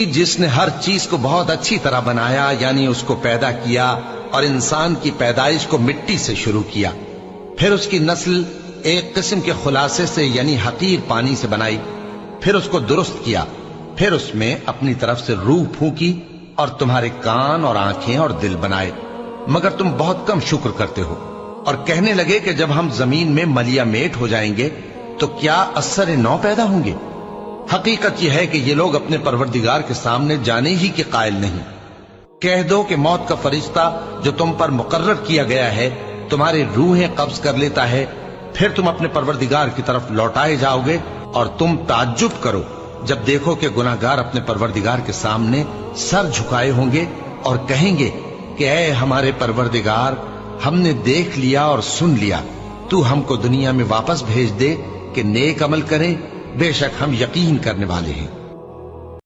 जिसने हर चीज को बहुत अच्छी तरह बनाया, यानी उसको पैदा किया और इंसान की पैदाइश को मिट्टी से शुरू किया, फिर उसकी नस्ल एक किस्म के खुलासे से यानी हकीर पानी से बनाई, फिर उसको दुरुस्त किया, फिर उसमें अपनी तरफ से रूह फूंकी और तुम्हारे कान और आंखें और दिल बनाए, मगर तुम बहुत कम शुक्र करते हो। और कहने लगे कि जब हम जमीन में मलिया मेट हो जाएंगे तो क्या असर नौ पैदा होंगे। हकीकत यह है कि ये लोग अपने परवरदिगार के सामने जाने ही के कायल नहीं। कह दो कि मौत का फरिश्ता जो तुम पर मुकर्रर किया गया है तुम्हारी रूहें कब्ज कर लेता है, फिर तुम अपने परवरदिगार की तरफ लौटाए जाओगे और तुम ताज्जुब करो जब देखो कि गुनाहगार अपने परवरदिगार के सामने सर झुकाए होंगे और कहेंगे कि ऐ हमारे परवरदिगार, हमने देख लिया और सुन लिया, तू हमको दुनिया में वापस भेज दे कि नेक अमल करें, बेशक हम यकीन करने वाले हैं।